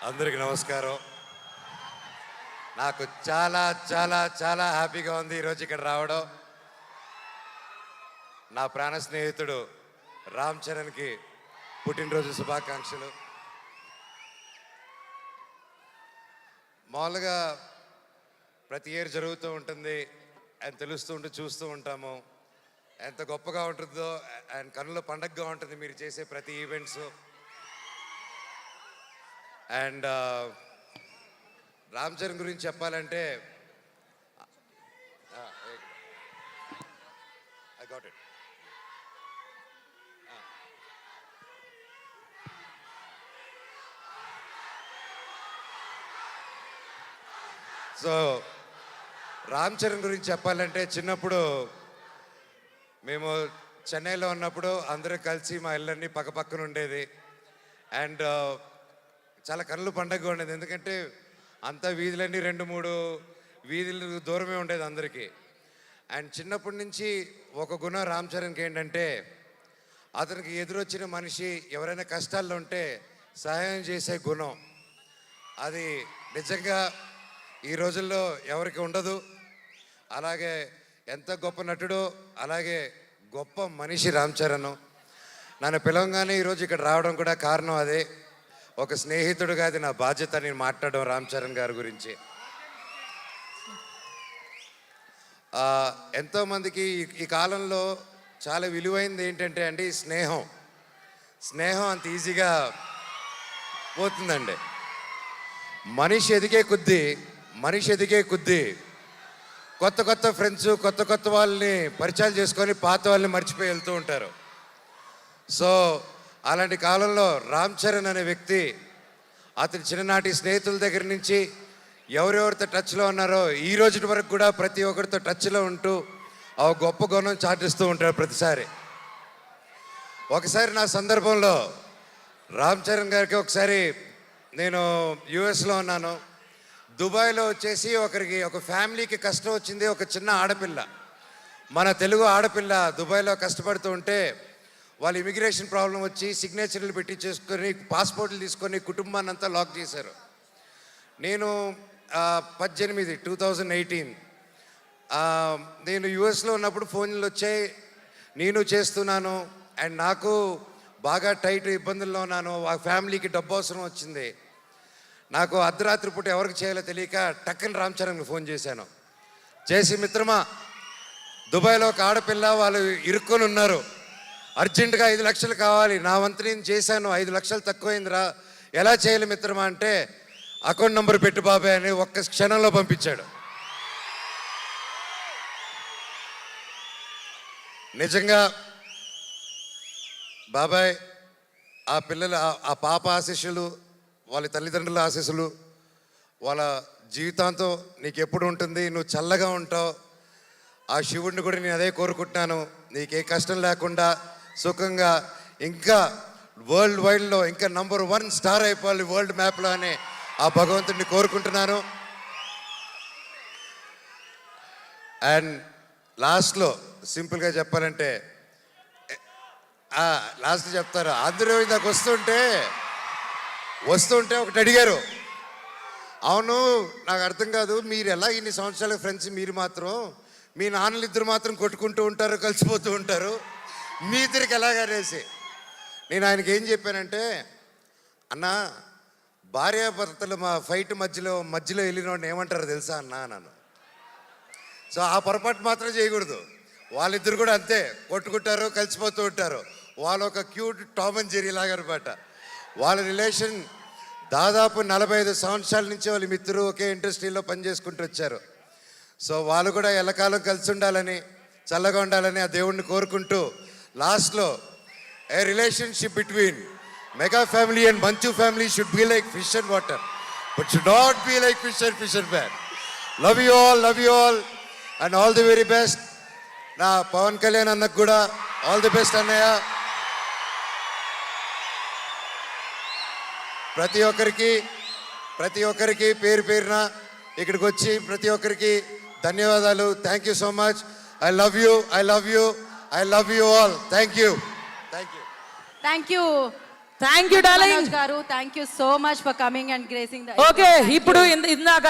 అందరికి నమస్కారం. నాకు చాలా చాలా చాలా హ్యాపీగా ఉంది ఈరోజు ఇక్కడ రావడం. నా ప్రాణ స్నేహితుడు రామ్ చరణ్కి పుట్టినరోజు శుభాకాంక్షలు. మామూలుగా ప్రతి ఇయర్ జరుగుతూ ఉంటుంది అని తెలుస్తూ ఉంటూ చూస్తూ ఉంటాము. ఎంత గొప్పగా ఉంటుందో అండ్ కన్నుల పండగగా ఉంటుంది మీరు చేసే ప్రతి ఈవెంట్స్. అండ్ రామ్ చరణ్ గురించి చెప్పాలంటే I got it. So Ram Charan గురించి చెప్పాలంటే చిన్నప్పుడు మేము చెన్నైలో ఉన్నప్పుడు అందరూ కలిసి మా ఇళ్ళన్నీ పక్కపక్కన ఉండేది. అండ్ చాలా కళ్ళు పండగగా ఉండేది, ఎందుకంటే అంత వీధులన్నీ 2-3 వీధులు దూరమే ఉండేది అందరికీ. అండ్ చిన్నప్పటి నుంచి ఒక గుణం రామ్ చరణ్కి ఏంటంటే, అతనికి ఎదురొచ్చిన మనిషి ఎవరైనా కష్టాల్లో ఉంటే సహాయం చేసే గుణం. అది నిజంగా ఈ రోజుల్లో ఎవరికి ఉండదు. అలాగే ఎంత గొప్ప నటుడో అలాగే గొప్ప మనిషి రామ్ చరణ్. నన్ను పిలవగానే ఈరోజు ఇక్కడ రావడం కూడా కారణం అదే. ఒక స్నేహితుడుగా అది నా బాధ్యత నేను మాట్లాడడం రామ్ చరణ్ గారి గురించి. ఎంతోమందికి ఈ కాలంలో చాలా విలువైనది ఏంటంటే అండి స్నేహం. స్నేహం అంత ఈజీగా పోతుందండి. మనిషి ఎదిగే కొద్దీ కొత్త కొత్త ఫ్రెండ్స్, కొత్త కొత్త వాళ్ళని పరిచయాలు చేసుకొని పాత వాళ్ళని మర్చిపోయి వెళ్తూ ఉంటారు. సో అలాంటి కాలంలో రామ్ చరణ్ అనే వ్యక్తి అతని చిన్ననాటి స్నేహితుల దగ్గర నుంచి ఎవరెవరితో టచ్లో ఉన్నారో ఈ రోజు వరకు కూడా ప్రతి ఒక్కరితో టచ్లో ఉంటూ ఆ గొప్ప గుణం చాటిస్తూ ఉంటారు ప్రతిసారి. ఒకసారి నా సందర్భంలో రామ్ చరణ్ గారికి ఒకసారి నేను యుఎస్లో ఉన్నాను. దుబాయ్లో వచ్చేసి ఒక ఫ్యామిలీకి కష్టం వచ్చింది. ఒక చిన్న ఆడపిల్ల, మన తెలుగు ఆడపిల్ల దుబాయ్లో కష్టపడుతూ ఉంటే వాళ్ళు ఇమిగ్రేషన్ ప్రాబ్లం వచ్చి సిగ్నేచర్లు పెట్టి చేసుకొని పాస్పోర్ట్లు తీసుకొని కుటుంబాన్ని అంతా లాక్ చేశారు. నేను 2018 నేను యుఎస్లో ఉన్నప్పుడు ఫోన్లు వచ్చాయి, నేను చేస్తున్నాను. అండ్ నాకు బాగా టైట్ ఇబ్బందుల్లో ఉన్నాను. ఆ ఫ్యామిలీకి డబ్బు అవసరం వచ్చింది. నాకు అర్ధరాత్రి పూట ఎవరికి చేయాలో తెలియక టక్కని రామ్ చరణ్కి ఫోన్ చేశాను. చేసి, మిత్రమా, దుబాయ్లో ఒక ఆడపిల్ల వాళ్ళు ఇరుక్కొని ఉన్నారు, అర్జెంటుగా 5 లక్షలు కావాలి. నా వంతు నేను చేశాను, 5 లక్షలు తక్కువైందిరా, ఎలా చేయాలి మిత్రమా అంటే, అకౌంట్ నెంబర్ పెట్టు బాబాయ్ అని ఒక్క క్షణంలో పంపించాడు. నిజంగా బాబాయ్ ఆ పిల్లలు, ఆ పాప ఆశీస్సులు, వాళ్ళ తల్లిదండ్రుల ఆశీస్సులు వాళ్ళ జీవితాంతం నీకు ఎప్పుడు ఉంటుంది, నువ్వు చల్లగా ఉంటావు. ఆ శివుడిని కూడా నేను అదే కోరుకుంటున్నాను, నీకే కష్టం లేకుండా సుఖంగా ఇంకా వరల్డ్ వైడ్లో ఇంకా నంబర్ 1 స్టార్ అయిపోవాలి వరల్డ్ మ్యాప్లో అని ఆ భగవంతుడిని కోరుకుంటున్నాను. అండ్ లాస్ట్లో సింపుల్గా చెప్పాలంటే, లాస్ట్ చెప్తారు, అందరూ ఇందాక వస్తుంటే ఒకటి అడిగారు, అవును నాకు అర్థం కాదు, మీరు ఎలా ఇన్ని సంవత్సరాల ఫ్రెండ్స్, మీరు మాత్రం మీ నాన్నలు ఇద్దరు మాత్రం కొట్టుకుంటూ ఉంటారు, కలిసిపోతూ ఉంటారు, మీ ఇద్దరికి ఎలాగనేసి నేను ఆయనకి ఏం చెప్పానంటే, అన్న భార్యాభర్తలు మా ఫైట్ మధ్యలో వెళ్ళినోడిని ఏమంటారో తెలుసా అన్న నన్ను. సో ఆ పొరపాటు మాత్రం చేయకూడదు. వాళ్ళిద్దరు కూడా అంతే, కొట్టుకుంటారు, కలిసిపోతూ ఉంటారు. వాళ్ళు ఒక క్యూట్ టామ్ అండ్ జెర్రీ లాగా అనమాట. వాళ్ళ రిలేషన్ దాదాపు 45 సంవత్సరాల నుంచి వాళ్ళ మిత్రులు ఒకే ఇండస్ట్రీలో పనిచేసుకుంటూ వచ్చారు. సో వాళ్ళు కూడా ఎల్లకాలం కలిసి ఉండాలని, చల్లగా ఉండాలని ఆ దేవుడిని కోరుకుంటూ, లాస్ట్లో a relationship between mega family and Manchu family should be like fish and water, but should not be like fish and man. Love you all and all the very best. నా పవన్ కళ్యాణ్ అన్నకు కూడా ఆల్ ది బెస్ట్ అన్నయ్య. ప్రతి ఒక్కరికి పేరున ఇక్కడికి వచ్చి ప్రతి ఒక్కరికి ధన్యవాదాలు. Thank you so much. I love you all. Thank you. Thank you thank you darling. Manoj garu, thank you so much for coming and gracing the okay ఇప్పుడు ఇందాక